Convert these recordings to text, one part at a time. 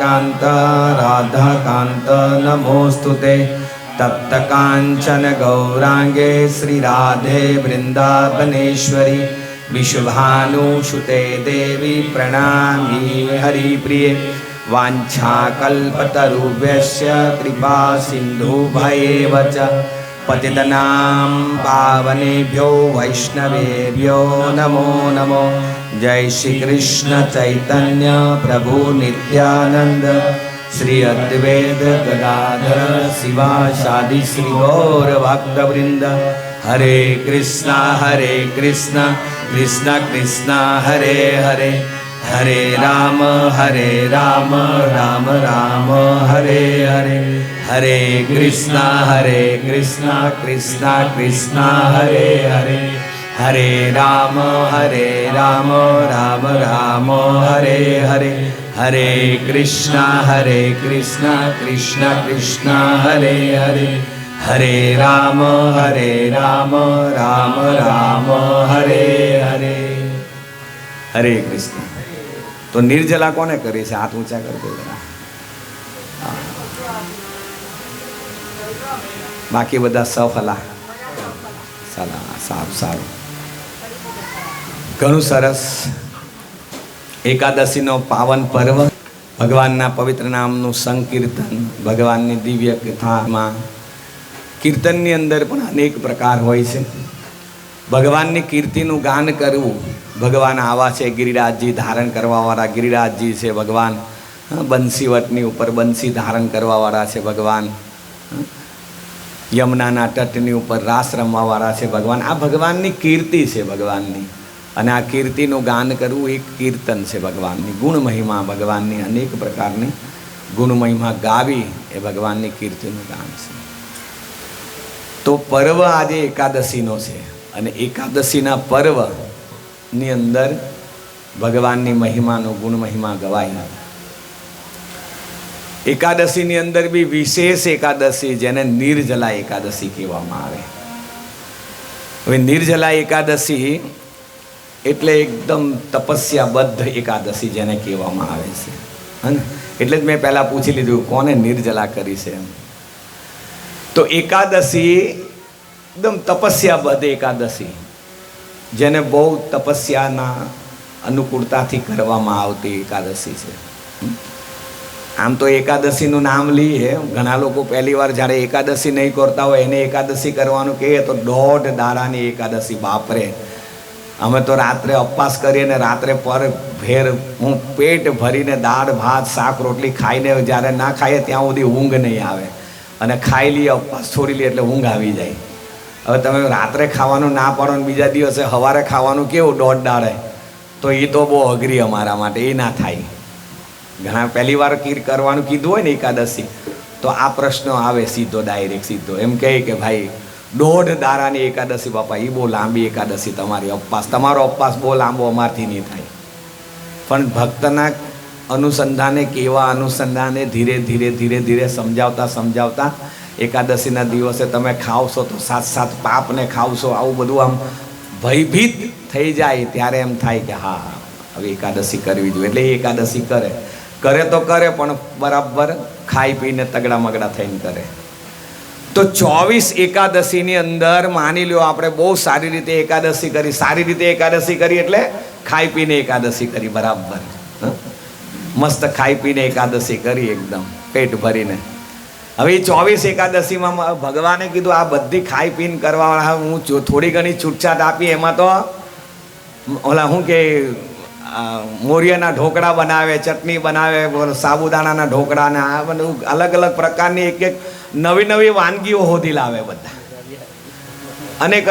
कांत राधा कांत नमोस्तुते तप्त कांचन गौरांगे श्री राधे वृंदावनेश्वरी विशुभानुसुते देवी प्रणमामि हरिप्रिये वाञ्छाकल्पतरुभ्यश्च कृपा सिन्धुभ्येव च पतितनां पावनेभ्यो वैष्णवेभ्यो नमो नमो। जय श्री कृष्ण चैतन्य प्रभु नित्यानंद श्री अद्वैत गदाधर शिवासादि श्री गौर भक्तवृंद। हरे कृष्णा कृष्ण कृष्णा हरे हरे, हरे राम राम राम हरे हरे। हरे कृष्णा कृष्णा कृष्णा हरे हरे, हरे राम राम राम हरे हरे। हरे कृष्णा कृष्णा हरे हरे, हरे राम राम हरे हरे। हरे कृष्ण। तो निर्जला कोने करी छे? हाथ ऊंचा कर दो जरा। बाकी बधा सफला सला साफ सारू घणું સરસ। એકાદશીનો પાવન પર્વ, ભગવાનના પવિત્ર નામનું સંકીર્તન, ભગવાનની દિવ્ય કથામાં કીર્તનની અંદર પણ અનેક પ્રકાર હોય છે। ભગવાનની કીર્તિનું ગાન કરવું। ભગવાન આવા છે ગિરિરાજજી ધારણ કરવાવાળા ગિરિરાજજી છે ભગવાન। બંસીવટની ઉપર બંસી ધારણ કરવાવાળા છે ભગવાન। યમુનાના તટની ઉપર રાસ રમવાવાળા છે ભગવાન। આ ભગવાનની કીર્તિ છે ભગવાનની, અને આ કીર્તિનું ગાન કરવું એક કીર્તન છે ભગવાનની। ગુણ મહિમા ભગવાનની અનેક પ્રકારની ગુણ મહિમા ગાવી એ ભગવાનની કીર્તિનું ગાન છે। તો પર્વ આજે એકાદશીનો છે, અને એકાદશીના પર્વની અંદર ભગવાનની મહિમાનો ગુણ મહિમા ગવાય। એકાદશીની અંદર બી વિશેષ એકાદશી જેને નિર્જલા એકાદશી કહેવામાં આવે। હવે નિર્જલા એકાદશી એટલે એકદમ તપસ્યાબદ્ધ એકાદશી જેને કહેવામાં આવે છે, હે ને? એટલે જ મેં પહેલાં પૂછી લીધું કોને નિર્જલા કરી છે એમ। તો એકાદશી એકદમ તપસ્યાબદ્ધ એકાદશી, જેને બહુ તપસ્યાના અનુકૂળતાથી કરવામાં આવતી એકાદશી છે। આમ તો એકાદશીનું નામ લઈએ, ઘણા લોકો પહેલી વાર જ્યારે એકાદશી નહીં કરતા હોય એને એકાદશી કરવાનું કહીએ તો 1.5 દાડાની એકાદશી, બાપરે! અમે તો રાત્રે ઉપવાસ કરીએ ને રાત્રે પર ભેર હું પેટ ભરીને દાળ ભાત શાક રોટલી ખાઈને જ્યારે ના ખાઈએ ત્યાં સુધી ઊંઘ નહીં આવે, અને ખાઈ લઈએ ઉપવાસ છોડી લઈએ એટલે ઊંઘ આવી જાય। હવે તમે રાત્રે ખાવાનું ના પાડો ને બીજા દિવસે સવારે ખાવાનું કેવું 1.5 દાડે, તો એ તો બહુ અઘરી અમારા માટે, એ ના થાય। ઘણા પહેલી વાર કરવાનું કીધું હોય ને એકાદશી તો આ પ્રશ્ન આવે સીધો, ડાયરેક્ટ સીધો એમ કહે કે ભાઈ 1.5 દાડાની એકાદશી બાપા, એ બહુ લાંબી એકાદશી તમારી, ઉપવાસ તમારો ઉપવાસ બહુ લાંબો અમારથી નહીં થાય। પણ ભક્તના અનુસંધાને કેવા અનુસંધાને ધીરે ધીરે સમજાવતા એકાદશીના દિવસે તમે ખાવશો તો સાથ પાપને ખાવશો, આવું બધું આમ ભયભીત થઈ જાય ત્યારે એમ થાય કે હા હવે એકાદશી કરવી જોઈએ। એટલે એ એકાદશી કરે તો કરે પણ બરાબર ખાઈ પીને તગડા મગડા થઈને કરે। તો 24 એકાદશીની અંદર માની લો આપણે બહુ સારી રીતે એકાદશી કરી। સારી રીતે એકાદશી કરી એટલે ખાઈ પીને એકાદશી કરી, બરાબર મસ્ત ખાઈ પીને એકાદશી કરી એકદમ પેટ ભરીને। હવે 24 એકાદશીમાં ભગવાને કીધું આ બધી ખાઈ પીને કરવાવાળા હું થોડી ઘણી છૂટછાટ આપી, એમાં તો ઓલા શું કે મોરિયાના ઢોકળા બનાવે, ચટણી બનાવે, સાબુદાણાના ઢોકળા ને આ બધું અલગ અલગ પ્રકારની એક નવી વાનગીઓ હોધી લાવે બધા, અનેક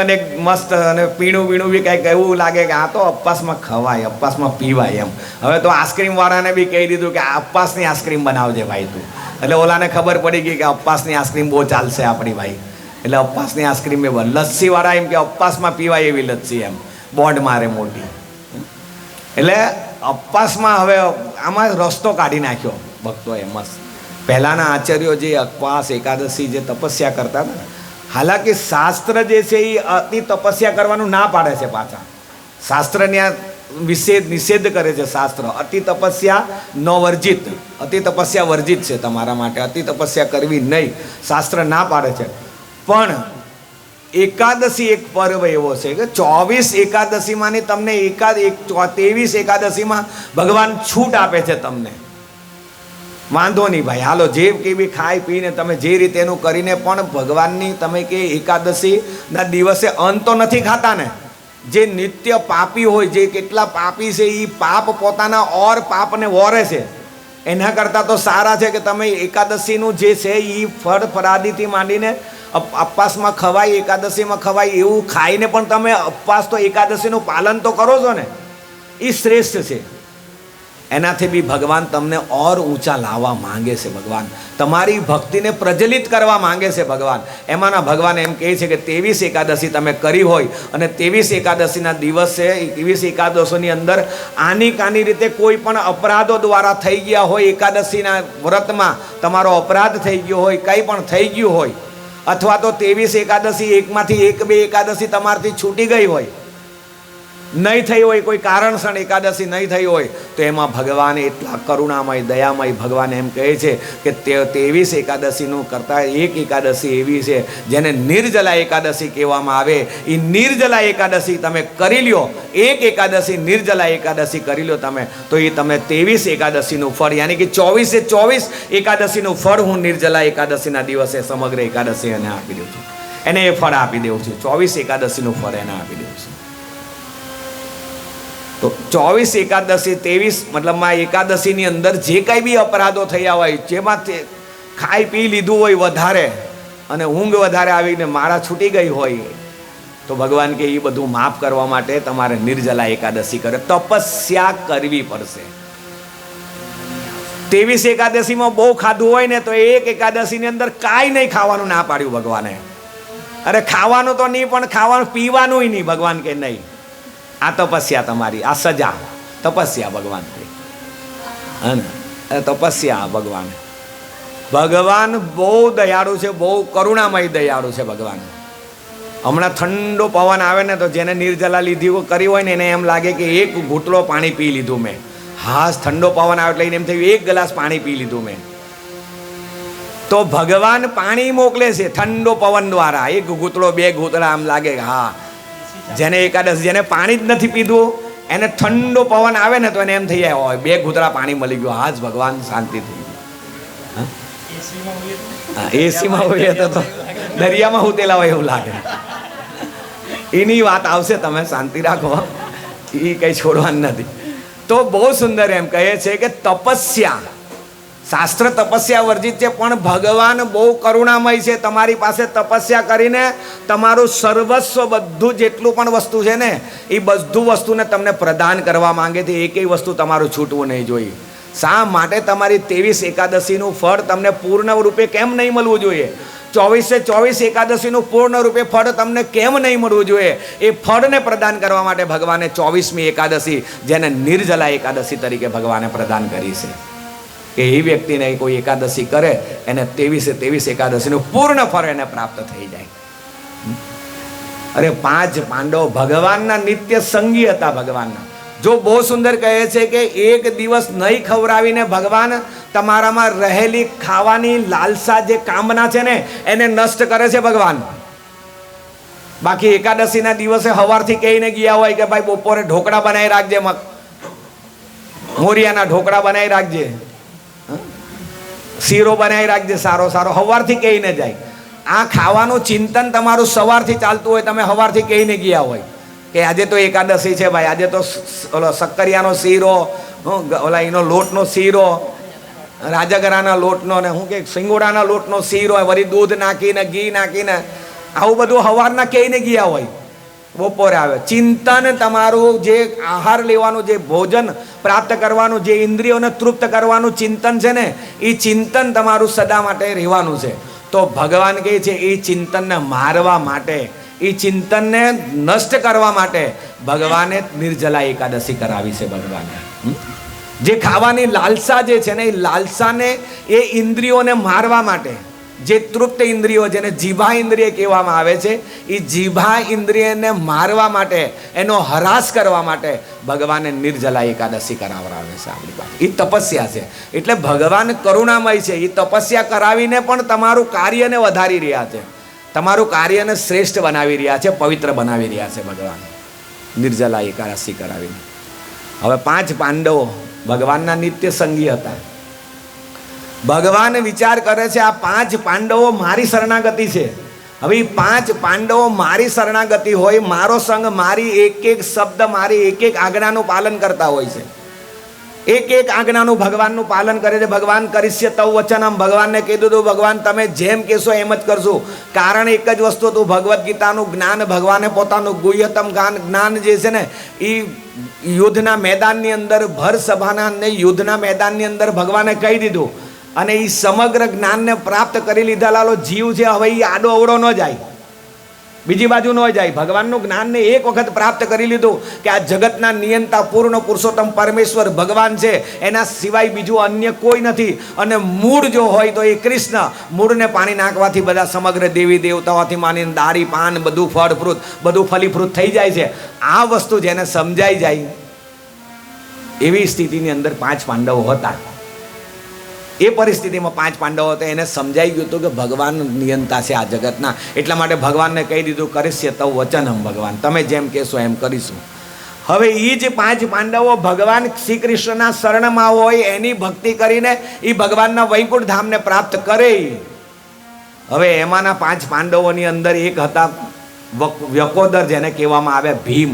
મસ્ત। અને પીણું બી કંઈક એવું લાગે કે આ તો ઉપવાસમાં ખવાય, ઉપવાસમાં પીવાય એમ। હવે તો આઈસ્ક્રીમ વાળાને બી કહી દીધું કે આ ઉપવાસની આઈસ્ક્રીમ બનાવજે ભાઈ તું, એટલે ઓલાને ખબર પડી ગઈ કે ઉપવાસની આઈસ્ક્રીમ બહુ ચાલશે આપણી ભાઈ, એટલે ઉપવાસની આઈસ્ક્રીમ એ લસ્સી વાળા એમ કે ઉપવાસમાં પીવાય એવી લસ્સી એમ બોર્ડ મારે મોટી। એટલે ઉપવાસમાં હવે આમાં રસ્તો કાઢી નાખ્યો ભક્તોએ મસ્ત। પહેલાંના આચાર્યો જે ઉપવાસ એકાદશી જે તપસ્યા કરતા હતા, હાલાકી શાસ્ત્ર જે છે એ અતિ તપસ્યા કરવાનું ના પાડે છે પાછા। શાસ્ત્રની આ વિશે નિષેધ કરે છે શાસ્ત્ર. અતિ તપસ્યા ન વર્જિત, અતિ તપસ્યા વર્જિત છે તમારા માટે, અતિ તપસ્યા કરવી નહીં, શાસ્ત્ર ના પાડે છે. પણ એકાદશી એક પર્વ એવો છે કે 24 એકાદશીમાંની તમને 23 એકાદશીમાં ભગવાન છૂટ આપે છે તમને. વાંધો નહીં ભાઈ, હાલો જે કેવી ખાઈ પીને તમે જે રીતે એનું કરીને, પણ ભગવાનની તમે કે એકાદશીના દિવસે અન્ન તો નથી ખાતા ને. જે નિત્ય પાપી હોય, જે કેટલા પાપી છે એ પાપ પોતાના ઓર પાપને વોરે છે. એના કરતાં તો સારા છે કે તમે એકાદશીનું જે છે એ ફળ ફરાદીથી માંડીને ઉપવાસમાં ખવાય, એકાદશીમાં ખવાય એવું ખાઈને પણ તમે ઉપવાસ તો એકાદશીનું પાલન તો કરો છો ને, એ શ્રેષ્ઠ છે. એનાથી બી ભગવાન તમને ઓર ઊંચા લાવવા માંગે છે. ભગવાન તમારી ભક્તિને પ્રજ્વલિત કરવા માંગે છે. ભગવાન એમાંના ભગવાન એમ કહે છે કે 23 એકાદશી તમે કરી હોય અને 23 એકાદશીના દિવસે 23 એકાદશીની અંદર આની કાની રીતે કોઈ પણ અપરાધો દ્વારા થઈ ગયા હોય, એકાદશીના વ્રતમાં તમારો અપરાધ થઈ ગયો હોય, કંઈ પણ થઈ ગયું હોય, અથવા તો 23 એકાદશી એકમાંથી 1-2 એકાદશી તમારાથી છૂટી ગઈ હોય, નહીં થઈ હોય, કોઈ કારણસર એકાદશી નહીં થઈ હોય, તો એમાં ભગવાન એટલા કરુણામય દયામય ભગવાન એમ કહે છે કે 23 એકાદશીનું કરતાં એક એકાદશી એવી છે જેને નિર્જલા એકાદશી કહેવામાં આવે. એ નિર્જલા એકાદશી તમે કરી લ્યો, એક એકાદશી નિર્જલા એકાદશી કરી લો તમે, તો એ તમે 23 એકાદશીનું ફળ, યાની કે 24 એકાદશીનું ફળ હું નિર્જલા એકાદશીના દિવસે સમગ્ર એકાદશી એને આપી દઉં છું. એને એ ફળ આપી દઉં છું. 24 એકાદશીનું ફળ એને આપી દઉં છું. તો 24 એકાદશી 23 મતલબમાં એકાદશીની અંદર જે કંઈ બી અપરાધો થયા હોય, જેમાં ખાઈ પી લીધું હોય વધારે અને ઊંઘ વધારે આવીને માળા છૂટી ગઈ હોય, તો ભગવાન કે એ બધું માફ કરવા માટે તમારે નિર્જલા એકાદશી કરે, તપસ્યા કરવી પડશે. 23 એકાદશીમાં બહુ ખાધું હોય ને તો એક એકાદશીની અંદર કાંઈ નહીં ખાવાનું ના પાડ્યું ભગવાને. અરે ખાવાનું તો નહીં, પણ ખાવાનું પીવાનું નહીં. ભગવાન કે નહીં, આ તપસ્યા તમારી, આ સજા તપસ્યા ભગવાન કહે. હા ને, તપસ્યા ભગવાન. ભગવાન બહુ દયાળુ છે, બહુ કરુણામય દયાળુ છે ભગવાન. હમણાં ઠંડો પવન આવે ને તો જેને નિર્જલા લીધી કરી હોય ને એને એમ લાગે કે એક ઘૂંટડો પાણી પી લીધું મેં. હા, ઠંડો પવન આવે એટલે એમ થયું એક ગ્લાસ પાણી પી લીધું મેં. તો ભગવાન પાણી મોકલે છે ઠંડો પવન દ્વારા, એક ઘૂંટડો 2 ઘૂંટડા આમ લાગે. હા, જેને એકાદશી, જેને પાણી જ નથી પીધું એને ઠંડો પવન આવે ને તો એને એમ થઈ જાય હોય 2 ઘૂંટડા પાણી મળી ગયું. હા જ ભગવાન શાંતિ થઈ ગઈ. એસીમાં હોય તો દરિયામાં ઉતેલા હોય એવું લાગે. એની વાત આવશે, તમે શાંતિ રાખો, એ કંઈ છોડવાનું નથી. તો બહુ સુંદર એમ કહે છે કે તપસ્યા, શાસ્ત્ર તપસ્યા વર્જિત છે, પણ ભગવાન બહુ કરુણામય છે. તમારી પાસે તપસ્યા કરીને તમારું સર્વસ્વ બધું જેટલું પણ વસ્તુ છે ને એ બધું વસ્તુને તમને પ્રદાન કરવા માંગે છે. એકેય વસ્તુ તમારું છૂટવું નહીં જોઈએ. શા માટે? તમારી 23 એકાદશીનું ફળ તમને પૂર્ણ રૂપે કેમ નહીં મળવું જોઈએ? 24 એકાદશીનું પૂર્ણ રૂપે ફળ તમને કેમ નહીં મળવું જોઈએ? એ ફળને પ્રદાન કરવા માટે ભગવાને 24મી એકાદશી, જેને નિર્જલા એકાદશી તરીકે ભગવાને પ્રદાન કરી છે. કે એ વ્યક્તિને કોઈ એકાદશી કરે એને 23 એકાદશીનું પૂર્ણ ફળ એને પ્રાપ્ત થઈ જાય. અરે 5 પાંડવ ભગવાનના નિત્ય સંગી હતા. ભગવાનના જો બહુ સુંદર કહે છે કે એક દિવસ નહીં ખવડાવીને ભગવાન તમારામાં રહેલી ખાવાની લાલસા, જે કામના છે ને એને નષ્ટ કરે છે ભગવાન. બાકી એકાદશીના દિવસે સવારથી કહીને ગયા હોય કે ભાઈ બપોરે ઢોકળા બનાવી રાખજે, મોરિયાના ઢોકળા બનાવી રાખજે, શીરો બનાવી રાખજે સારો સારો, સવારથી કહીને જાય. આ ખાવાનું ચિંતન તમારું સવારથી ચાલતું હોય, તમે સવારથી કહીને ગયા હોય કે આજે તો એકાદશી છે ભાઈ, આજે તો ઓલો શક્કરિયાનો શીરો, ઓલા એનો લોટનો શીરો, રાજગરાના લોટનો ને શું કે સિંગોડાના લોટનો શીરો, વળી દૂધ નાખીને ઘી નાખીને આવું બધું સવારના કહીને ગયા હોય. બપોરે આવે ચિંતન, તમારું જે આહાર લેવાનું, જે ભોજન પ્રાપ્ત કરવાનું, જે ઇન્દ્રિયોને તૃપ્ત કરવાનું ચિંતન છે ને એ ચિંતન તમારું સદા માટે રહેવાનું છે. તો ભગવાન કહે છે એ ચિંતનને મારવા માટે, એ ચિંતનને નષ્ટ કરવા માટે ભગવાને નિર્જલા એકાદશી કરાવી છે. ભગવાને જે ખાવાની લાલસા જે છે ને એ લાલસાને, એ ઇન્દ્રિયોને મારવા માટે, જે તૃપ્ત ઇન્દ્રિયો, જેને જીભા ઇન્દ્રિય કહેવામાં આવે છે, એ જીભા ઇન્દ્રિયને મારવા માટે, એનો હરાસ કરવા માટે ભગવાને નિર્જલા એકાદશી કરાવરાવે છે આપણી પાસે. એ તપસ્યા છે. એટલે ભગવાન કરુણામય છે. એ તપસ્યા કરાવીને પણ તમારું કાર્યને વધારી રહ્યા છે, તમારું કાર્યને શ્રેષ્ઠ બનાવી રહ્યા છે, પવિત્ર બનાવી રહ્યા છે ભગવાન, નિર્જલા એકાદશી કરાવીને. હવે 5 પાંડવો ભગવાનના નિત્ય સંગી હતા. ભગવાન વિચાર કરે છે આ 5 પાંડવો મારી શરણાગતિ છે. હવે 5 પાંડવો મારી શરણાગતિ હોય, મારો સંગ, મારી એક એક શબ્દ, મારી એક એક આજ્ઞાનું પાલન કરતા હોય છે. એક એક આજ્ઞાનું ભગવાનનું પાલન કરે છે. ભગવાન કરીશ્ય તવ વચનમ, ભગવાનને કીધું હતું ભગવાન તમે જેમ કહેશો એમ જ કરશું. કારણ એક જ વસ્તુ હતું, ભગવદ્ ગીતાનું જ્ઞાન. ભગવાને પોતાનું ગુહ્યતમ જ્ઞાન જે છે ને એ યુદ્ધના મેદાનની અંદર, ભર સભાના ને યુદ્ધના મેદાનની અંદર ભગવાને કહી દીધું. અને એ સમગ્ર જ્ઞાનને પ્રાપ્ત કરી લીધેલાલો જીવ છે. હવે એ આડો અવડો ન જાય, બીજી બાજુ ન જાય. ભગવાનનું જ્ઞાનને એક વખત પ્રાપ્ત કરી લીધું કે આ જગતના નિયંતા પૂર્ણ પુરુષોત્તમ પરમેશ્વર ભગવાન છે, એના સિવાય બીજું અન્ય કોઈ નથી. અને મૂળ જો હોય તો એ કૃષ્ણ. મૂળને પાણી નાખવાથી બધા સમગ્ર દેવી દેવતાઓથી માનીને દારી પાન બધું ફળ ફ્રૂટ બધું ફલીફ્રૂટ થઈ જાય છે. આ વસ્તુ જેને સમજાઈ જાય એવી સ્થિતિની અંદર 5 પાંડવો હતા. એ પરિસ્થિતિમાં 5 પાંડવો હતા. એને સમજાઈ ગયું હતું કે ભગવાન નિયંતા છે આ જગતના. એટલા માટે ભગવાનને કહી દીધું કરીશ્ય તવ વચનમ, ભગવાન તમે જેમ કહેશો એમ કરીશું. હવે એ જ 5 પાંડવો ભગવાન શ્રી કૃષ્ણના શરણમાં હોય, એની ભક્તિ કરીને એ ભગવાનના વૈકુંઠ ધામને પ્રાપ્ત કરે. હવે એમાંના 5 પાંડવોની અંદર એક હતા વ્યકોદર, જેને કહેવામાં આવે ભીમ.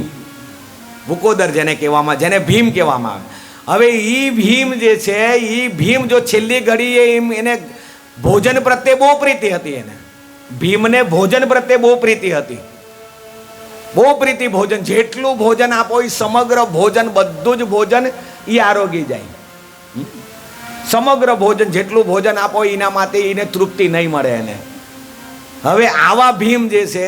વુકોદર જેને કહેવામાં, જેને ભીમ કહેવામાં આવે. હવે એ ભીમ જે છે, એ ભીમ જો છેલ્લી ઘડીએ એને ભોજન પ્રત્યે બહુ પ્રીતિ હતી. એને ભીમને ભોજન પ્રત્યે બહુ પ્રીતિ હતી, બહુ પ્રીતિ. ભોજન જેટલું ભોજન આપો એ સમગ્ર ભોજન, બધું જ ભોજન એ આરોગી જાય. સમગ્ર ભોજન જેટલું ભોજન આપો એના માટે એને તૃપ્તિ નહીં મળે એને. હવે આવા ભીમ જે છે,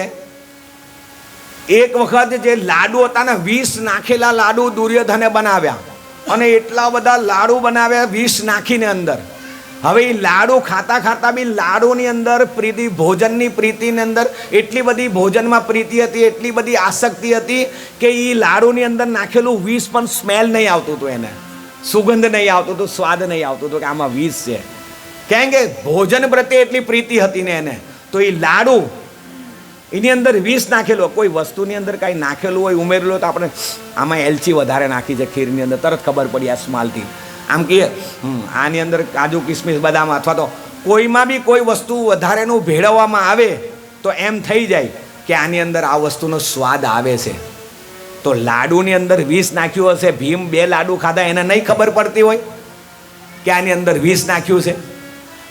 એક વખત જે લાડુ હતા ને, 20 નાખેલા લાડુ દુર્યોધને બનાવ્યા. અને એટલા બધા લાડુ બનાવ્યા 20 નાખીને અંદર. હવે એ લાડુ ખાતા ખાતા બી લાડુની અંદર પ્રીતિ, ભોજનની પ્રીતિની અંદર એટલી બધી ભોજનમાં પ્રીતિ હતી, એટલી બધી આસક્તિ હતી કે એ લાડુની અંદર નાખેલું 20 પણ સ્મેલ નહીં આવતું હતું, એને સુગંધ નહીં આવતું હતું, સ્વાદ નહીં આવતું હતું કે આમાં 20 છે. કેમ કે ભોજન પ્રત્યે એટલી પ્રીતિ હતી ને એને. તો એ લાડુ એની અંદર 20 નાખેલો, કોઈ વસ્તુની અંદર કાંઈ નાખેલું હોય, ઉમેરેલું, તો આપણે આમાં એલચી વધારે નાખી છે ખીરની અંદર, તરત ખબર પડી આ સ્માલથી. આમ કહીએ આની અંદર કાજુ કિસમિસ બદામ, અથવા તો કોઈમાં બી કોઈ વસ્તુ વધારેનું ભેળવવામાં આવે તો એમ થઈ જાય કે આની અંદર આ વસ્તુનો સ્વાદ આવે છે. તો લાડુની અંદર 20 નાખ્યું હશે. ભીમ 2 લાડુ ખાધા, એને નહીં ખબર પડતી હોય કે આની અંદર 20 નાખ્યું છે.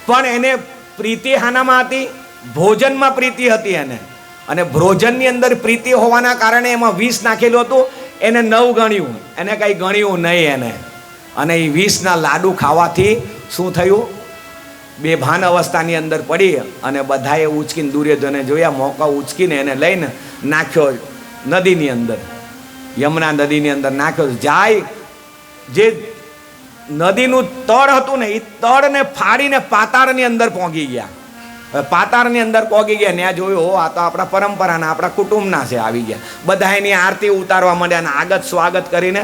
પણ એને પ્રીતિ હાનામાં હતી, ભોજનમાં પ્રીતિ હતી એને. અને ભોજનની અંદર પ્રીતિ હોવાના કારણે એમાં 20 નાખેલું હતું. એને 9 ગણ્યું, એને કંઈ ગણ્યું નહીં એને. અને એ 20ના લાડુ ખાવાથી શું થયું? બેભાન અવસ્થાની અંદર પડી. અને બધાએ ઉચકીને, દુર્યોધને જોયા, મોકા ઉચકીને એને લઈને નાખ્યો નદીની અંદર, યમુના નદીની અંદર નાખ્યો. જાય જે નદીનું તળ હતું ને, એ તળને ફાડીને પાતાળની અંદર પહોંચી ગયા. પાતાળની અંદર પહોંચી ગયા. ત્યાં જોયું, આ તો આપણા પરંપરાના, આપણા કુટુંબના છે. આવી ગયા બધા, એની આરતી ઉતારવા માંડ્યા અને આગત સ્વાગત કરીને,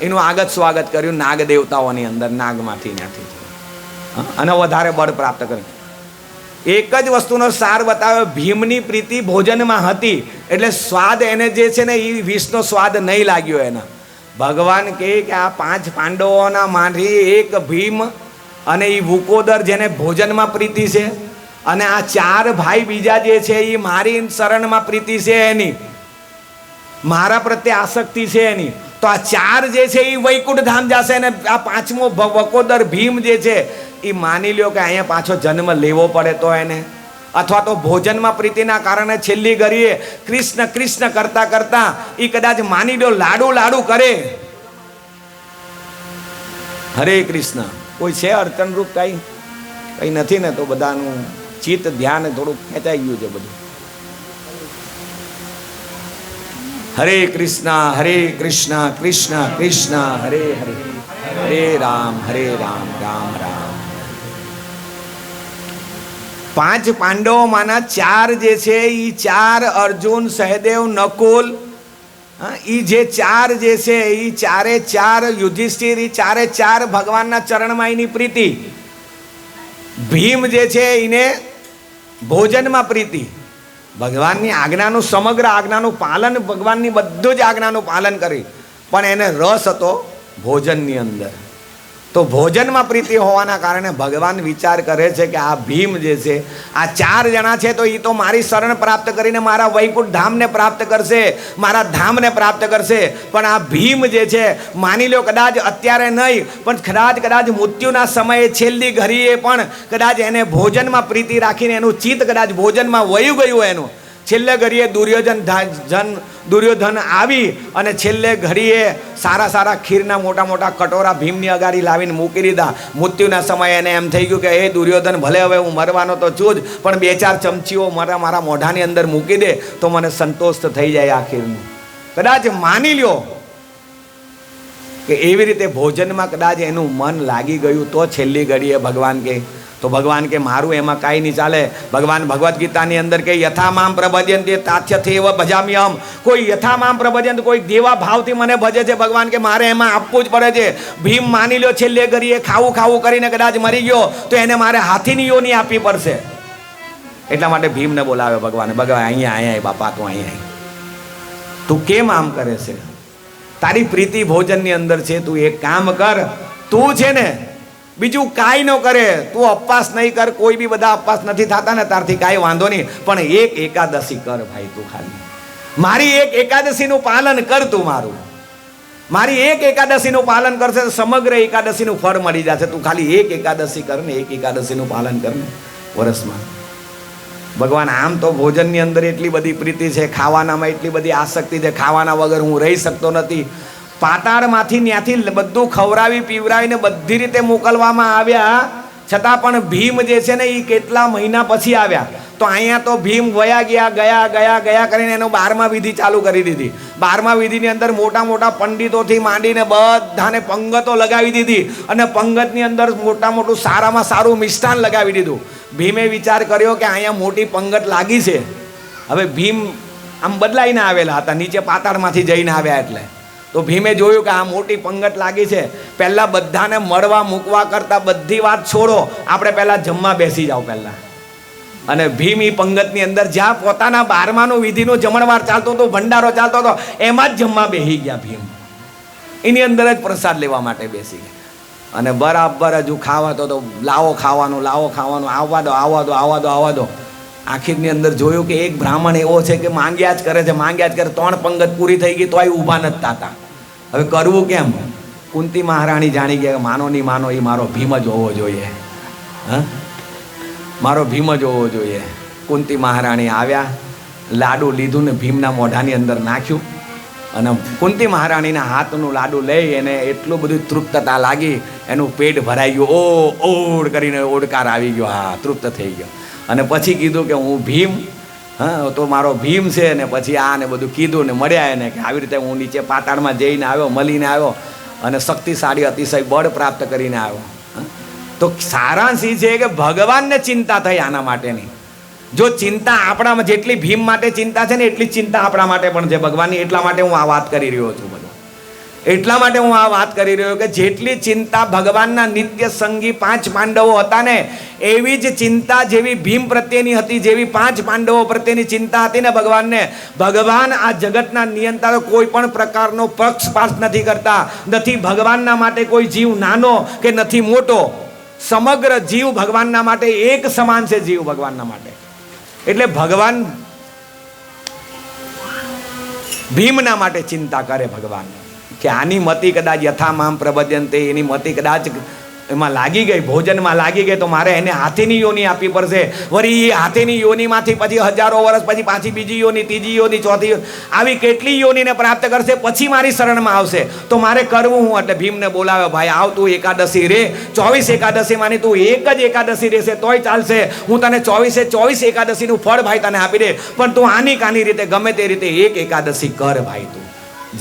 એનું આગત સ્વાગત કર્યું નાગ દેવતાઓની અંદર, નાગમાંથી ત્યાંથી. અને વધારે બળ પ્રાપ્ત કર્યું. એક જ વસ્તુનો સાર બતાવ્યો, ભીમની પ્રીતિ ભોજનમાં હતી એટલે સ્વાદ એને જે છે ને એ 20નો સ્વાદ નહીં લાગ્યો એને. ભગવાન કહે કે આ 5 પાંડવોના માંથી એક ભીમ અને એ વુકોદર, જેને ભોજનમાં પ્રીતિ છે, અને આ 4 ભાઈ બીજા જે છે એ મારી શરણમાં પ્રીતિ છે એની, મારા પ્રત્યે આસક્તિ છે એની. તો આ 4 જે છે એ વૈકુંઠ ધામ જશે. અને આ 5મો વકોદર ભીમ જે છે એ માની લ્યો કે અહીંયા પાછો જન્મ લેવો પડે તો એને, અથવા તો ભોજનમાં પ્રીતિના કારણે છેલ્લી ઘડીએ કૃષ્ણ કૃષ્ણ કરતા કરતા એ કદાચ માની લ્યો લાડુ લાડુ કરે. હરે કૃષ્ણ. કોઈ છે અડચણરૂપ કંઈ નથી ને? તો બધાનું ચિત્ત ધ્યાન થોડુંક ખેંચાઈ ગયું છે બધું. હરે કૃષ્ણ કૃષ્ણ કૃષ્ણ હરે હરે, હરે રામ રામ રામ. પાંચ પાંડવોમાંના ચાર જે છે એ ચાર, અર્જુન, સહદેવ, નકુલ, એ જે ચાર જે છે એ ચારે ચાર, યુધિષ્ઠિર, એ ચારે ચાર ભગવાનના ચરણમાં એની પ્રીતિ. ભીમ જે છે એને ભોજનમાં પ્રીતિ, ભગવાનની આજ્ઞાનું સમગ્ર આજ્ઞાનું પાલન, ભગવાનની બધું જ આજ્ઞાનું પાલન કરી, પણ એને રસ હતો ભોજનની અંદર. તો ભોજનમાં પ્રીતિ હોવાના કારણે ભગવાન વિચાર કરે છે કે આ ભીમ જે છે, આ ચાર જણા છે તો એ તો મારી શરણ પ્રાપ્ત કરીને મારા વૈકુંઠ ધામને પ્રાપ્ત કરશે, મારા ધામને પ્રાપ્ત કરશે. પણ આ ભીમ જે છે, માની લો કદાચ અત્યારે નહીં, પણ કદાચ મૃત્યુના સમયે છેલ્લી ઘડીએ પણ કદાચ એને ભોજનમાં પ્રીતિ રાખીને એનું ચિત્ત કદાચ ભોજનમાં વયું ગયું એનું, છેલ્લે ઘડીએ દુર્યોધન આવી અને છેલ્લે ઘડીએ સારા ખીરના મોટા મોટા કટોરા ભીમની અગાડી લાવીને મૂકી દીધા. મૃત્યુના સમયે એને એમ થઈ ગયું કે હે દુર્યોધન, ભલે હવે હું મરવાનો તો છું જ, પણ 2-4 ચમચીઓ મારા મોઢાની અંદર મૂકી દે તો મને સંતોષ થઈ જાય આ ખીરનું. કદાચ માની લ્યો કે એવી રીતે ભોજનમાં કદાચ એનું મન લાગી ગયું તો છેલ્લી ઘડીએ ભગવાન કે, તો ભગવાન કે મારું એમાં કાંઈ નહીં ચાલે. ભગવાન ભગવદ્ ગીતાની અંદર કે યથામામ પ્રભજ્યંતે તાથ્યથેવ ભજામ્યહમ, કોઈ યથામામ પ્રભજ્યંત, કોઈ દેવા ભાવથી મને ભજે છે ભગવાન કે મારે એમાં આપવું જ પડે છે. ભીમ માની લો છેલ્લે ઘડીએ ખાવું કરીને કદાચ મરી ગયો તો એને મારે હાથીની યોની આપવી પડશે. એટલા માટે ભીમને બોલાવે ભગવાન અહીંયા બાપા, તું અહીંયા, તું કેમ આમ કરે છે? તારી પ્રીતિ ભોજનની અંદર છે, તું એક કામ કર, તું છે ને બીજું કાંઈ ન કરે, તું અપવાસ નહીં કર, કોઈ બી બધા અપવાસ નથી થતા ને તારથી કાંઈ વાંધો નહીં, પણ એક એકાદશી કર ભાઈ, તું ખાલી મારી એક એકાદશીનું પાલન કર, તું મારી એક એકાદશીનું પાલન કરશે તો સમગ્ર એકાદશીનું ફળ મળી જશે. તું ખાલી એક એકાદશી કર ને, એક એકાદશીનું પાલન કર ને વર્ષમાં. ભગવાન આમ તો ભોજનની અંદર એટલી બધી પ્રીતિ છે, ખાવાનામાં એટલી બધી આસક્તિ છે, ખાવાના વગર હું રહી શકતો નથી. પાતાળમાંથી ત્યાંથી બધું ખવડાવી પીવડાવીને બધી રીતે મોકલવામાં આવ્યા, છતાં પણ ભીમ જે છે ને એ કેટલા મહિના પછી આવ્યા. તો અહીંયા તો ભીમ ગયા કરીને એનો 12મા વિધિ ચાલુ કરી દીધી. 12મા વિધિની અંદર મોટા પંડિતોથી માંડીને બધાને પંગતો લગાવી દીધી, અને પંગતની અંદર મોટું સારામાં સારું મિષ્ટાન લગાવી દીધું. ભીમે વિચાર કર્યો કે અહીંયા મોટી પંગત લાગી છે, હવે ભીમ આમ બદલાઈને આવેલા હતા, નીચે પાતાળમાંથી જઈને આવ્યા એટલે. તો ભીમે જોયું કે આ મોટી પંગત લાગી છે, પહેલાં બધાને મળવા મૂકવા કરતાં બધી વાત છોડો, આપણે પહેલાં જમવા બેસી જાઓ પહેલાં. અને ભીમ એ પંગતની અંદર જ્યાં પોતાના 12માનું વિધિનું જમણવાર ચાલતો હતો, ભંડારો ચાલતો હતો, એમાં જ જમવા બેસી ગયા ભીમ. એની અંદર જ પ્રસાદ લેવા માટે બેસી ગયા. અને બરાબર હજુ ખાવા તો લાવો ખાવાનું, આવવા દો. આખીરની અંદર જોયું કે એક બ્રાહ્મણ એવો છે કે માંગ્યા જ કરે, 3 પંગત પૂરી થઈ ગઈ તોય ઊભા નથી થતા. હવે કરવું કેમ? કુંતી મહારાણી જાણી ગયા કે માનો નહીં માનો, એ મારો ભીમ જ હોવો જોઈએ, મારો ભીમ જ હોવો જોઈએ. કુંતી મહારાણી આવ્યા, લાડુ લીધું ને ભીમના મોઢાની અંદર નાખ્યું, અને કુંતી મહારાણીના હાથનું લાડુ લઈ એને એટલું બધું તૃપ્તતા લાગી, એનું પેટ ભરાઈ ગયું, ઓડ કરીને ઓડકાર આવી ગયો, હા તૃપ્ત થઈ ગયો. અને પછી કીધું કે હું ભીમ, તો મારો ભીમ છે. ને પછી આ ને બધું કીધું ને મળ્યા એને કે આવી રીતે હું નીચે પાતાળમાં જઈને આવ્યો, મળીને આવ્યો અને શક્તિશાળી અતિશય બળ પ્રાપ્ત કરીને આવ્યો. તો સારાંશ એ છે કે ભગવાનને ચિંતા થઈ આના માટેની. જો ચિંતા આપણામાં જેટલી ભીમ માટે ચિંતા છે ને એટલી ચિંતા આપણા માટે પણ છે ભગવાનની. એટલા માટે હું આ વાત કરી રહ્યો છું કે જેટલી ચિંતા ભગવાનના નિત્ય સંગી 5 પાંડવો હતા ને, એવી જ ચિંતા જેવી ભીમ પ્રત્યેની હતી, જેવી 5 પાંડવો પ્રત્યેની ચિંતા હતી ને ભગવાનને. ભગવાન આ જગતના નિયંતા, કોઈ પણ પ્રકારનો પક્ષપાત નથી કરતા. નથી ભગવાનના માટે કોઈ જીવ નાનો કે નથી મોટો, સમગ્ર જીવ ભગવાનના માટે એક સમાન છે. જીવ ભગવાનના માટે એટલે ભગવાન ભીમના માટે ચિંતા કરે ભગવાન કે આની મતિ કદાચ યથામામ પ્રભજ્યંતે, એની મતિ કદાચ એમાં લાગી ગઈ, ભોજનમાં લાગી ગઈ, તો મારે એને હાથીની યોની આપવી પડશે. વળી એ હાથીની યોનીમાંથી પછી હજારો વર્ષ પછી પાછી બીજી યોની, ત્રીજી યોની, ચોથી યોની, આવી કેટલી યોનીને પ્રાપ્ત કરશે, પછી મારી શરણમાં આવશે. તો મારે કરવું હું? એટલે ભીમને બોલાવે, ભાઈ આવ, તું એકાદશી રે, 24 એકાદશીમાંની તું એક જ એકાદશી રહેશે તોય ચાલશે, હું તને 24 એકાદશીનું ફળ ભાઈ તને આપી દે, પણ તું આની કાની રીતે ગમે તે રીતે એક એકાદશી કર ભાઈ. તું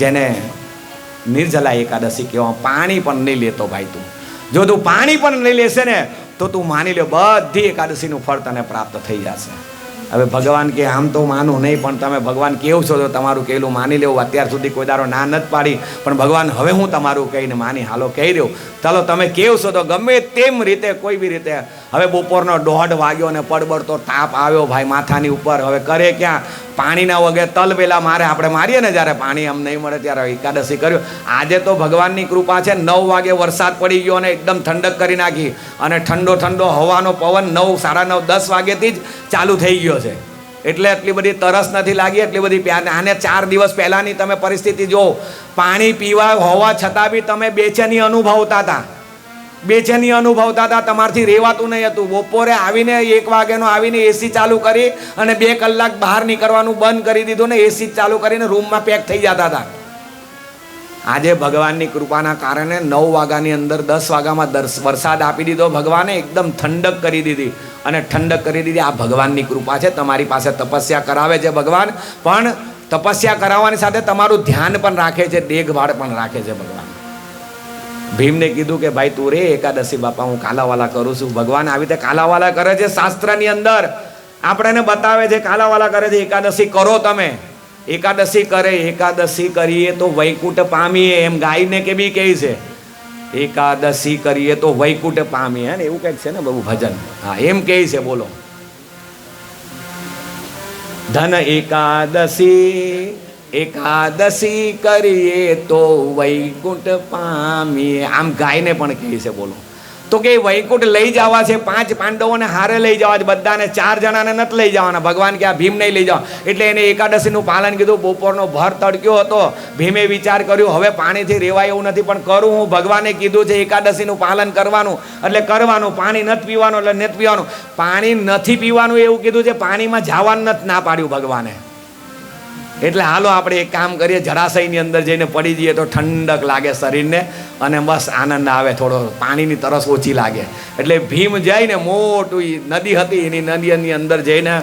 જેને નિર્જલા એકાદશી કહેવા, પાણી પણ નહીં લેતો ભાઈ. તું જો તું પાણી પણ નહીં લેશે ને તો તું માની લે બધી એકાદશીનું ફળ તને પ્રાપ્ત થઈ જશે. હવે ભગવાન કે આમ તો માનું નહીં, પણ તમે ભગવાન કેવું છો તો તમારું કહેલું માની લેવું. અત્યાર સુધી કોઈ દારો ના નથી પાડી, પણ ભગવાન હવે હું તમારું કહીને માની હાલો કહી દઉં. ચાલો તમે કેવું છો તો ગમે તેમ રીતે કોઈ બી રીતે. હવે બપોરનો 1:30 વાગ્યો અને પડબડતો તાપ આવ્યો ભાઈ માથાની ઉપર. હવે કરે ક્યાં? પાણીના વગર તલ પેલા મારે આપણે મારીએ ને જ્યારે પાણી આમ નહીં મળે ત્યારે એકાદશી કર્યો. આજે તો ભગવાનની કૃપા છે, 9 વાગે વરસાદ પડી ગયો અને એકદમ ઠંડક કરી નાખી, અને ઠંડો ઠંડો હવાનો પવન 9, 9:30, 10 વાગ્યેથી જ ચાલુ થઈ ગયો છે. એટલે એટલી બધી તરસ નથી લાગી, એટલી બધી પ્યાર. આને 4 દિવસ પહેલાંની તમે પરિસ્થિતિ જો, પાણી પીવા હોવા છતાં બી તમે બેચેની અનુભવતા હતા, બેચેની અનુભવતા હતા, તમારથી રહેવાતું નહીં હતું. બપોરે આવીને 1 વાગ્યાનો આવીને એસી ચાલુ કરી અને 2 કલાક બહાર નીકળવાનું બંધ કરી દીધું ને એસી ચાલુ કરીને રૂમમાં પેક થઈ જતા હતા. આજે ભગવાનની કૃપાના કારણે 9 વાગ્યાની અંદર 10 વાગ્યામાં વરસાદ આપી દીધો. ભગવાને એકદમ ઠંડક કરી દીધી, અને ઠંડક કરી દીધી. આ ભગવાનની કૃપા છે. તમારી પાસે તપસ્યા કરાવે છે ભગવાન, પણ તપસ્યા કરાવવાની સાથે તમારું ધ્યાન પણ રાખે છે, દેખભાળ પણ રાખે છે ભગવાન. ભીમને કીધું કે ભાઈ તું રે એકાદશી બાપા, હું કાલાવાલા કરું છું. ભગવાન આવી રીતે કાલાવાલા કરે છે. શાસ્ત્રની અંદર આપણને બતાવે છે કાલાવાલા કરે છે. એકાદશી કરો તમે, એકાદશી કરે, એકાદશી કરીએ તો વૈકુંઠ પામીએ, એમ ગાયને કે બી કહે છે. એકાદશી કરીએ તો વૈકુંઠ પામીએ, ને એવું કંઈક છે ને બહુ ભજન. હા એમ કહે છે. બોલો, ધન એકાદશી, એકાદશી કરીએ તો વૈકુંઠ પામીએ, આમ ગાયને પણ કહે છે. બોલો, તો કે વૈકુંઠ લઈ જવા છે. 5 પાંડવોને હારે લઈ જવા છે બધાને, 4 જણાને નથી લઈ જવાના. ભગવાન કે આ ભીમ નહીં લઈ જવા, એટલે એને એકાદશીનું પાલન કીધું. બપોરનો ભર તડક્યો હતો. ભીમે વિચાર કર્યો હવે પાણીથી રેવાય એવું નથી, પણ કરું હું. ભગવાને કીધું છે એકાદશીનું પાલન કરવાનું એટલે કરવાનું. પાણી નથી પીવાનું એટલે નથી પીવાનું. પાણી નથી પીવાનું એવું કીધું છે, પાણીમાં જવાનું નથી ના પાડ્યું ભગવાને. એટલે હાલો આપણે એક કામ કરીએ, જળાશયની અંદર જઈને પડી જઈએ તો ઠંડક લાગે શરીરને, અને બસ આનંદ આવે, થોડો પાણીની તરસ ઓછી લાગે. એટલે ભીમ જઈને મોટું નદી હતી, એની નદીની અંદર જઈને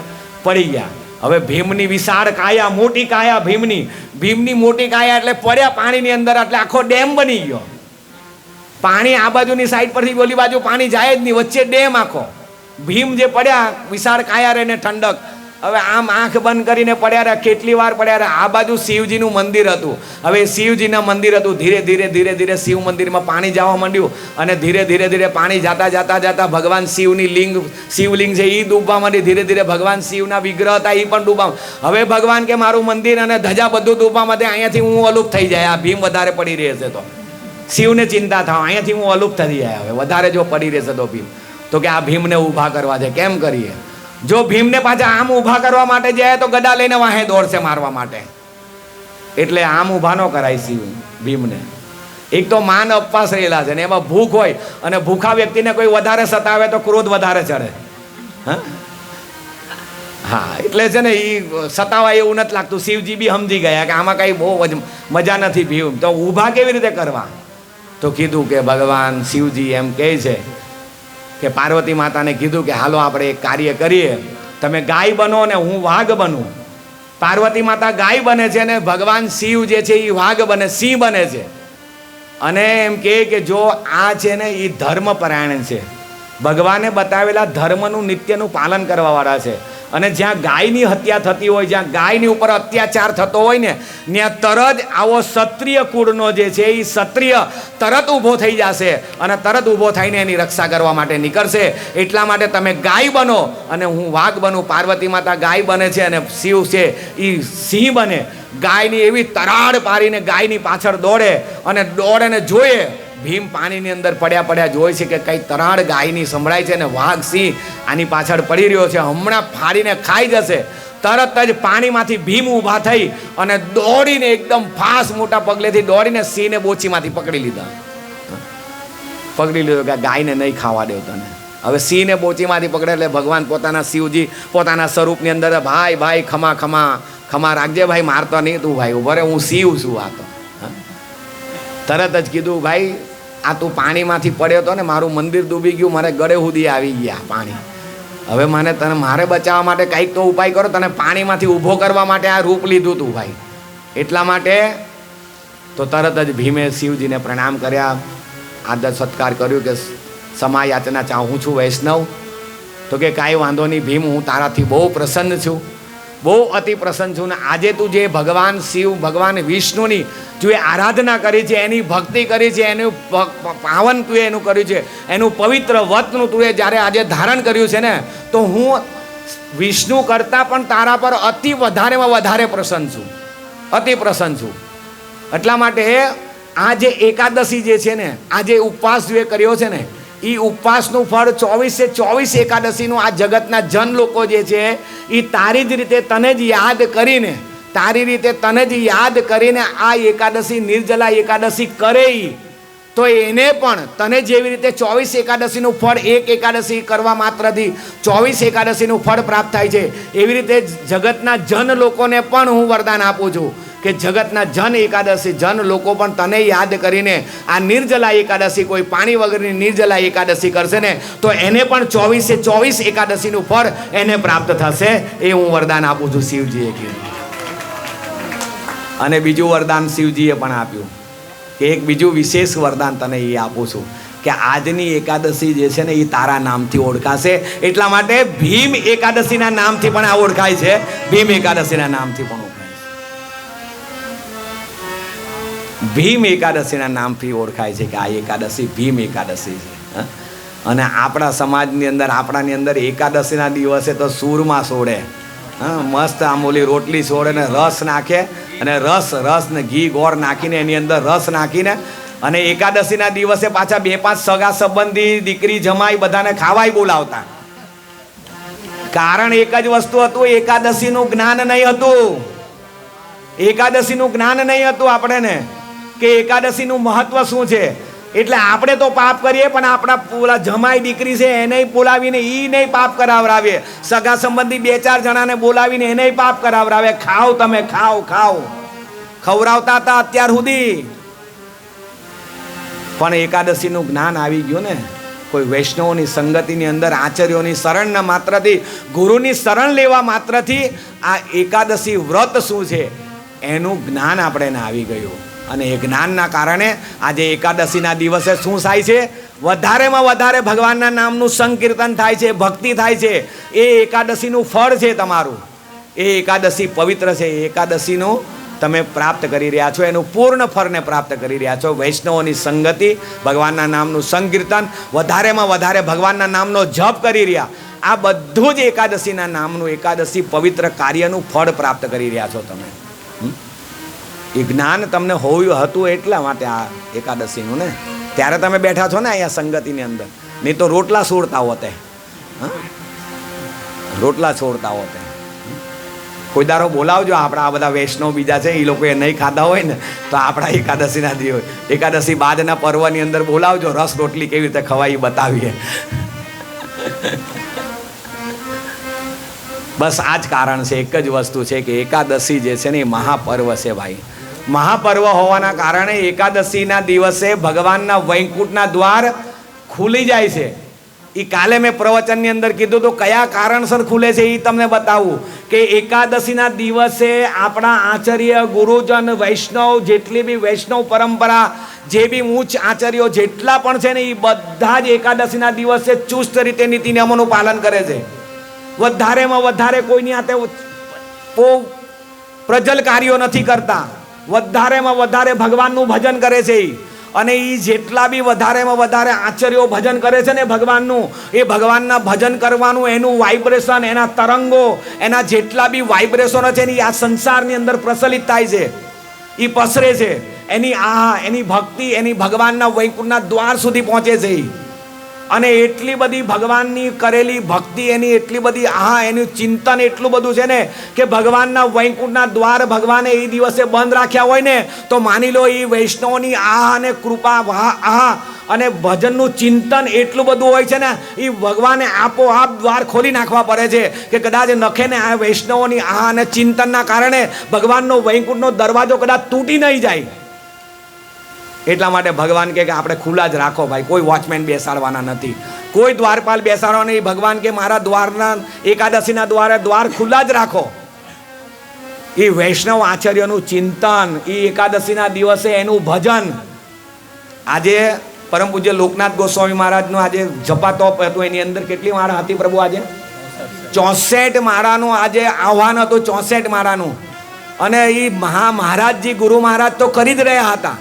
પડી ગયા. હવે ભીમની વિશાળ કાયા, મોટી કાયા ભીમની, ભીમની મોટી કાયા એટલે પડ્યા પાણીની અંદર, એટલે આખો ડેમ બની ગયો. પાણી આ બાજુની સાઈડ પરથી ઓલી બાજુ પાણી જાય જ નહીં, વચ્ચે ડેમ આખો. ભીમ જે પડ્યા, વિશાળ કાયા રહીને ઠંડક. હવે આમ આંખ બંધ કરીને પડ્યા રહ્યા, કેટલી વાર પડ્યા રહ્યા. આ બાજુ શિવજીનું મંદિર હતું. હવે શિવજીના મંદિર હતું. ધીરે ધીરે ધીરે ધીરે શિવ મંદિરમાં પાણી જવા માંડ્યું, અને ધીરે ધીરે ધીરે પાણી જાતા જાતા જાતા ભગવાન શિવની લિંગ, શિવલિંગ છે એ ડૂબવા માંડી. ધીરે ધીરે ભગવાન શિવના વિગ્રહ હતા એ પણ ડૂબવા. હવે ભગવાન કે મારું મંદિર અને ધજા બધું ડૂબવા માંડે, અહીંયાથી હું અલુપ થઈ જાય. આ ભીમ વધારે પડી રહેશે તો શિવને ચિંતા થાવ, અહીંયાથી હું અલુપ થઈ જાય. હવે વધારે જો પડી રહેશે તો ભીમ, તો કે આ ભીમને ઊભા કરવા છે. કેમ કરીએ? જો ભીમને પાછા આમ ઊભા કરવા માટે જાય તો ગદા લઈને વાહે દોડશે મારવા માટે. એટલે આમ ઊભા ન કરાય શિવ ભીમને. એક તો માન અપવાસ રહેલા છે ને એમાં ભૂખ હોય, અને ભૂખા વ્યક્તિને કોઈ વધારે સતાવે તો ક્રોધ વધારે ચડે. હા એટલે છે ને એ સતાવાય એવું નથી લાગતું. શિવજી બી સમજી ગયા કે આમાં કઈ બહુ મજા નથી. ભીમ તો ઊભા કેવી રીતે કરવા? તો કીધું કે ભગવાન શિવજી એમ કહે છે કે પાર્વતી માતાને કીધું કે હાલો આપણે એક કાર્ય કરીએ, તમે ગાય બનો ને હું વાઘ બનું. પાર્વતી માતા ગાય બને છે ને ભગવાન શિવ જે છે એ વાઘ બને, સિંહ બને છે. અને એમ કે જો આ છે ને એ ધર્મપરાયણ છે, ભગવાને બતાવેલા ધર્મનું નિત્યનું પાલન કરવાવાળા છે. અને જ્યાં ગાયની હત્યા થતી હોય, જ્યાં ગાયની ઉપર અત્યાચાર થતો હોય ને, ત્યાં તરત આવો ક્ષત્રિય કુળનો જે છે એ ક્ષત્રિય તરત ઊભો થઈ જશે, અને તરત ઊભો થઈને એની રક્ષા કરવા માટે નીકળશે. એટલા માટે તમે ગાય બનો અને હું વાઘ બનું. પાર્વતી માતા ગાય બને છે અને શિવ છે એ સિંહ બને. ગાયની એવી તરાડ પાડીને ગાયની પાછળ દોડે, અને દોડે ને જોઈએ ભીમ પાણીની અંદર પડ્યા પડ્યા જોઈ છે કે કઈ તરાડ ગાયની સંભળાય છે, ને વાઘ સિંહ આની પાછળ પડી રહ્યો છે, હમણાં ફાડીને ખાઈ જશે. તરત જ પાણીમાંથી ભીમ ઊભા થઈ અને દોડીને એકદમ ફાસ્ટ મોટા પગલેથી દોડીને સિંહને બોચીમાંથી પકડી લીધા. પકડી લીધો કે ગાયને નહીં ખાવા દેવ તને. હવે સિંહને બોચીમાંથી પકડે એટલે ભગવાન પોતાના શિવજી પોતાના સ્વરૂપની અંદર ભાઈ ભાઈ ખમા ખમા ખમા રાખજે ભાઈ, મારતો નહીં તું ભાઈ, ઉભો રે, હું શિવ છું. આ તો તરત જ કીધું ભાઈ આ તું પાણીમાંથી પડ્યો હતો ને, મારું મંદિર ડૂબી ગયું, મારે ગળે સુધી આવી ગયા પાણી. હવે મને તને મારે બચાવવા માટે કંઈક તો ઉપાય કરો. તને પાણીમાંથી ઊભો કરવા માટે આ રૂપ લીધું તું ભાઈ. એટલા માટે તો તરત જ ભીમે શિવજીને પ્રણામ કર્યા, આદર સત્કાર કર્યું કે સમાયાચના ચાહું છું વૈષ્ણવ. તો કે કાંઈ વાંધો નહીં ભીમ, હું તારાથી બહુ પ્રસન્ન છું, બહુ અતિ પ્રસન્ન છું. ને આજે તું જે ભગવાન શિવ ભગવાન વિષ્ણુની તું એ આરાધના કરી છે, એની ભક્તિ કરી છે, એનું પાવન તું એનું કર્યું છે, એનું પવિત્ર વ્રતનું તું એ જ્યારે આજે ધારણ કર્યું છે ને, તો હું વિષ્ણુ કરતાં પણ તારા પર અતિ વધારેમાં વધારે પ્રસન્ન છું, અતિ પ્રસન્ન છું. એટલા માટે આ જે એકાદશી જે છે ને, આ જે ઉપવાસ જે કર્યો છે ને, એ ઉપવાસનું ફળ 24 એકાદશીનું આ જગતના જન લોકો જે છે એ તારી જ રીતે તને જ યાદ કરીને, તારી રીતે તને જ યાદ કરીને આ એકાદશી નિર્જલા એકાદશી કરે, તો એને પણ તને જેવી રીતે 24 એકાદશીનું ફળ એક એકાદશી કરવા માત્રથી 24 એકાદશીનું ફળ પ્રાપ્ત થાય છે, એવી રીતે જગતના જન લોકોને પણ હું વરદાન આપું છું કે જગતના જન એકાદશી જન લોકો પણ તને યાદ કરીને આ નિર્જલા એકાદશી, કોઈ પાણી વગરની નિર્જલા એકાદશી કરશે ને, તો એને પણ 24 એકાદશીનું ફળ એને પ્રાપ્ત થશે. એ હું વરદાન આપું છું, શિવજીએ કીધું. અને બીજું વરદાન શિવજીએ પણ આપ્યું કે એક બીજું વિશેષ વરદાન તને એ આપું છું કે આજની એકાદશી જે છે ને એ તારા નામથી ઓળખાશે. એટલા માટે ભીમ એકાદશીના નામથી પણ આ ઓળખાય છે, ભીમ એકાદશીના નામથી પણ ઓળખાય છે, ભીમ એકાદશીના નામથી ઓળખાય છે કે આ એકાદશી ભીમ એકાદશી છે. અને આપણા સમાજની અંદર, આપણાની અંદર એકાદશીના દિવસે તો સૂરમાં સોડે, મસ્ત આમોલી રોટલી સોડે ને રસ નાખે, અને રસ ને ઘી ગોળ નાખીને એની અંદર રસ નાખીને, અને એકાદશીના દિવસે પાછા 2-5 સગા સંબંધી દીકરી જમાઈ બધાને ખાવાય બોલાવતા. કારણ એક જ વસ્તુ હતું, એકાદશીનું જ્ઞાન નહીં હતું, એકાદશીનું જ્ઞાન નહીં હતું આપણે કે એકાદશીનું મહત્વ શું છે. એટલે આપણે તો પાપ કરીએ, પણ આપણા પૂરા જમાઈ દીકરી છે એને બોલાવીને એ નહીં પાપ કરાવરાવીએ, સગા સંબંધી 2-4 જણાને બોલાવીને એને પાપ કરાવરાવે. ખાઓ તમે, ખાઓ ખાઓ ખવડાવતા હતા અત્યાર સુધી, પણ એકાદશીનું જ્ઞાન આવી ગયું ને. કોઈ વૈષ્ણવોની સંગતિની અંદર, આચાર્યોની શરણના માત્રથી, ગુરુની શરણ લેવા માત્રથી આ એકાદશી વ્રત શું છે એનું જ્ઞાન આપણે આવી ગયું. અને એ જ્ઞાનના કારણે આજે એકાદશીના દિવસે શું થાય છે, વધારેમાં વધારે ભગવાનના નામનું સંકીર્તન થાય છે, ભક્તિ થાય છે. એ એકાદશીનું ફળ છે તમારું, એ એકાદશી પવિત્ર છે. એ એકાદશીનું તમે પ્રાપ્ત કરી રહ્યા છો, એનું પૂર્ણ ફળને પ્રાપ્ત કરી રહ્યા છો. વૈષ્ણવોની સંગતિ, ભગવાનના નામનું સંકીર્તન, વધારેમાં વધારે ભગવાનના નામનો જપ કરી રહ્યા, આ બધું જ એકાદશીના નામનું, એકાદશી પવિત્ર કાર્યનું ફળ પ્રાપ્ત કરી રહ્યા છો તમે. એ જ્ઞાન તમને હોવું હતું એટલા માટે આ એકાદશીનું ને, ત્યારે તમે બેઠા છો ને અહીંયા સંગતિની અંદર, નહીં તો રોટલા છોડતા હોતે, રોટલા છોડતા હોતે. કોઈ દારો બોલાવજો, આપણા આ બધા વૈષ્ણવ બીજા છે એ લોકોએ નહીં ખાધા હોય ને, તો આપણા એકાદશીના દિવસ, એકાદશી બાદના પર્વની અંદર બોલાવજો, રસ રોટલી કેવી રીતે ખવાય બતાવીએ. બસ આ જ કારણ છે, એક જ વસ્તુ છે કે એકાદશી જે છે ને એ મહાપર્વ છે ભાઈ. મહાપર્વ હોવાના કારણે એકાદશીના દિવસે ભગવાનના વૈકુંઠના દ્વાર ખુલી જાય છે. એ કાલે મેં પ્રવચનની અંદર કીધું તો કયા કારણસર ખુલે છે એ તમને બતાવું કે એકાદશીના દિવસે આપણા આચાર્ય, ગુરુજન, વૈષ્ણવ, જેટલી બી વૈષ્ણવ પરંપરા, જે બી ઉચ્ચ આચાર્યો જેટલા પણ છે ને એ બધા જ એકાદશીના દિવસે ચુસ્ત રીતે નીતિ નિયમોનું પાલન કરે છે. વધારેમાં વધારે કોઈની હાથે પ્રજલ કાર્યો નથી કરતા, વધારેમાં વધારે ભગવાનનું ભજન કરે છે. અને એ જેટલા બી વધારેમાં વધારે આચાર્યો ભજન કરે છે ને ભગવાનનું, એ ભગવાનના ભજન કરવાનું એનું વાઇબ્રેશન, એના તરંગો, એના જેટલા બી વાઇબ્રેશનો છે ને એ આ સંસારની અંદર પ્રચલિત થાય છે, એ પસરે છે. એની ભક્તિ, એની ભગવાનના વૈકુંઠના દ્વાર સુધી પહોંચે છે. અને એટલી બધી ભગવાનની કરેલી ભક્તિ, એની એટલી બધી એનું ચિંતન એટલું બધું છે ને કે ભગવાનના વૈકુંઠના દ્વાર ભગવાને એ દિવસે બંધ રાખ્યા હોય ને, તો માની લો એ વૈષ્ણવની અને કૃપા અને ભજનનું ચિંતન એટલું બધું હોય છે ને, એ ભગવાને આપોઆપ દ્વાર ખોલી નાખવા પડે છે કે કદાચ નખે ને આ વૈષ્ણવોની અને ચિંતનના કારણે ભગવાનનો વૈકુંઠનો દરવાજો કદાચ તૂટી નહીં જાય. એટલા માટે ભગવાન કહે કે આપણે ખુલ્લા જ રાખો ભાઈ, કોઈ વોચમેન બેસાડવાના નથી, કોઈ દ્વારપાલ બેસાડવા નહીં. ભગવાન કે મારા દ્વારના એકાદશીના દ્વારે દ્વાર ખુલ્લા જ રાખો. એ વૈષ્ણવ આચાર્યનું ચિંતન, એ એકાદશીના દિવસે એનું ભજન. આજે પરમ પૂજ્ય લોકનાથ ગોસ્વામી મહારાજનું આજે જપાતોપ હતું, એની અંદર કેટલી માળા હતી પ્રભુ? આજે 64 માળાનું આજે આહ્વાન હતું, 64 માળાનું. અને એ મહારાજજી ગુરુ મહારાજ તો કરી જ રહ્યા હતા,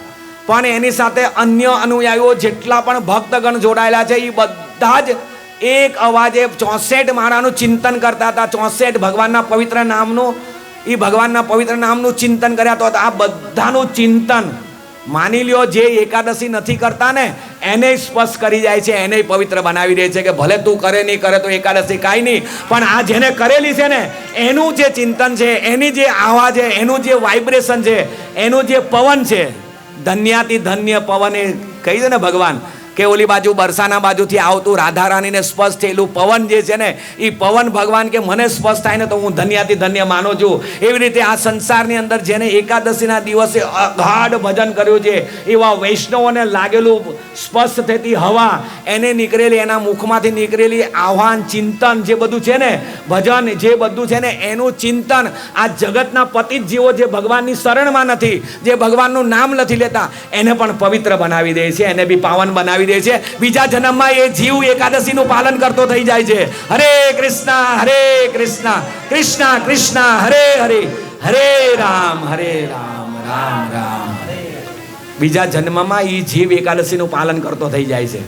પણ એની સાથે અન્ય અનુયાયીઓ જેટલા પણ ભક્તગણ જોડાયેલા છે એ બધા જ એક અવાજે 64 માળાનું ચિંતન કરતા હતા. 64 ભગવાનના પવિત્ર નામનું, એ ભગવાનના પવિત્ર નામનું ચિંતન કર્યા તો આ બધાનું ચિંતન માની લ્યો જે એકાદશી નથી કરતા ને એને સ્પર્શ કરી જાય છે, એને પવિત્ર બનાવી દે છે કે ભલે તું કરે નહીં કરે તો એકાદશી કાંઈ નહીં, પણ આ જેને કરેલી છે ને એનું જે ચિંતન છે, એની જે આવા છે, એનું જે વાઇબ્રેશન છે, એનું જે પવન છે, ધન્યાતિ ધન્ય પવન એ કહી દે ને ભગવાન કે ઓલી બાજુ બરસાના બાજુથી આવતું રાધા રાણીને સ્પર્શ થયેલું પવન જે છે ને એ પવન ભગવાન કે મને સ્પર્શ થાય ને તો હું ધન્યાથી ધન્ય માનું છું. એવી રીતે આ સંસારની અંદર જેને એકાદશીના દિવસે અગાઢ ભજન કર્યું છે એવા વૈષ્ણવોને લાગેલું સ્પર્શ થતી હવા, એને નીકળેલી, એના મુખમાંથી નીકળેલી આહ્વાન, ચિંતન જે બધું છે ને, ભજન જે બધું છે ને એનું ચિંતન આ જગતના પતિત જીવો જે ભગવાનની શરણમાં નથી, જે ભગવાનનું નામ નથી લેતા, એને પણ પવિત્ર બનાવી દે છે, એને બી પાવન બનાવી દે છે. બીજા જન્મમાં એ જીવ એકાદશીનું પાલન કરતો થઈ જાય છે. હરે કૃષ્ણ કૃષ્ણ કૃષ્ણ હરે હરે, હરે રામ રામ રામ. બીજા જન્મમાં એ જીવ એકાદશીનું પાલન કરતો થઈ જાય છે.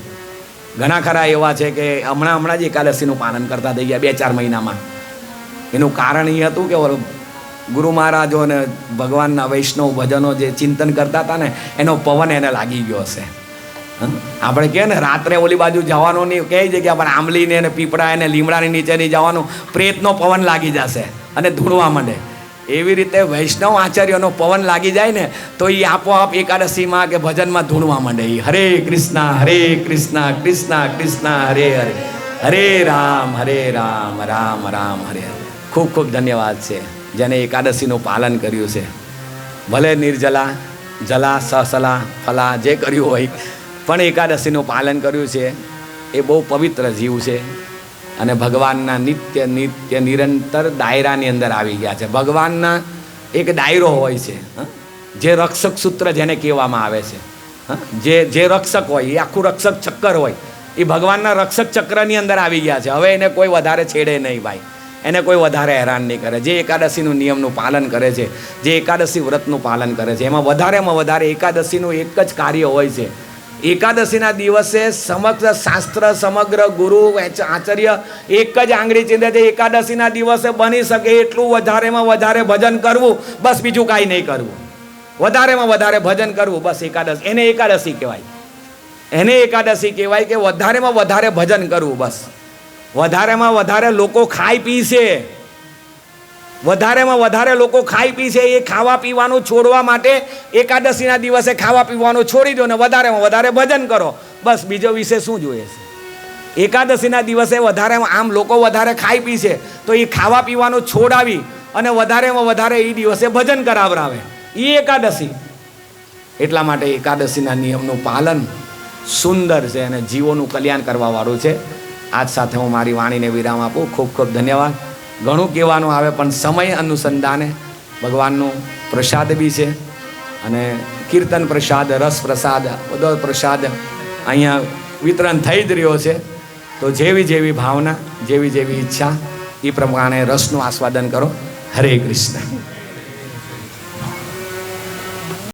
ઘણા ખરા એવા છે કે હમણાં જ એકાદશીનું પાલન કરતા થઈ ગયા 2-4 મહિનામાં. એનું કારણ એ હતું કે ગુરુ મહારાજો અને ભગવાનના વૈષ્ણવ ભજનો જે ચિંતન કરતા હતા ને એનો પવન એને લાગી ગયો હશે. આપણે કહે ને રાત્રે ઓલી બાજુ જવાનું નહીં, કઈ જગ્યા પર આંબલીને અને પીપળા અને લીમડાની નીચે નહીં જવાનું, પ્રેતનો પવન લાગી જશે અને ધૂણવા માંડે. એવી રીતે વૈષ્ણવ આચાર્યનો પવન લાગી જાય ને તો એ આપોઆપ એકાદશીમાં કે ભજનમાં ધૂણવા માંડે. હરે કૃષ્ણ કૃષ્ણ કૃષ્ણ હરે હરે, હરે રામ રામ રામ હરે હરે. ખૂબ ખૂબ ધન્યવાદ છે જેને એકાદશીનું પાલન કર્યું છે. ભલે નિર્જલા, જલા, સસલા, ફલા જે કર્યું હોય પણ એકાદશીનું પાલન કર્યું છે. એ બહુ પવિત્ર જીવ છે અને ભગવાનના નિત્ય નિરંતર દાયરાની અંદર આવી ગયા છે. ભગવાનના એક દાયરો હોય છે, જે રક્ષક સૂત્ર જેને કહેવામાં આવે છે, જે રક્ષક હોય એ આખું રક્ષક ચક્કર હોય, એ ભગવાનના રક્ષક ચક્રની અંદર આવી ગયા છે. હવે એને કોઈ વધારે છેડે નહીં ભાઈ, એને કોઈ વધારે હેરાન નહીં કરે. જે એકાદશીનું નિયમનું પાલન કરે છે, જે એકાદશી વ્રતનું પાલન કરે છે, એમાં વધારેમાં વધારે એકાદશીનું એક જ કાર્ય હોય છે. એકાદશીના દિવસે સમગ્ર શાસ્ત્ર, સમગ્ર ગુરુ આચાર્ય એક જ આંગળી ચીંધે છે. એકાદશીના દિવસે બની શકે એટલું વધારેમાં વધારે ભજન કરવું, બસ બીજું કાંઈ નહીં કરવું. વધારેમાં વધારે ભજન કરવું, બસ એકાદશી, એને એકાદશી કહેવાય. એને એકાદશી કહેવાય કે વધારેમાં વધારે ભજન કરવું. બસ વધારેમાં વધારે લોકો ખાઈ પીશે, વધારેમાં વધારે લોકો ખાઈ પીશે. એ ખાવા પીવાનું છોડવા માટે એકાદશીના દિવસે ખાવા પીવાનું છોડી દો ને વધારેમાં વધારે ભજન કરો. બસ બીજો વિશે શું જોઈએ છે? એકાદશીના દિવસે વધારેમાં આમ લોકો વધારે ખાઈ પીશે તો એ ખાવા પીવાનું છોડાવી અને વધારેમાં વધારે એ દિવસે ભજન કરાવરાવે, એ એકાદશી. એટલા માટે એકાદશીના નિયમનું પાલન સુંદર છે અને જીવોનું કલ્યાણ કરવાવાળું છે. આજ સાથે હું મારી વાણીને વિરામ આપું. ખૂબ ખૂબ ધન્યવાદ. ઘણું કહેવાનું આવે પણ સમય અનુસંધાને ભગવાનનો પ્રસાદ બી છે અને કીર્તન પ્રસાદ, રસ પ્રસાદ, બધો પ્રસાદ અહીંયા વિતરણ થઈ જ રહ્યો છે. તો જેવી જેવી ભાવના, જેવી જેવી ઈચ્છા એ પ્રમાણે રસનું આસ્વાદન કરો. હરે કૃષ્ણ.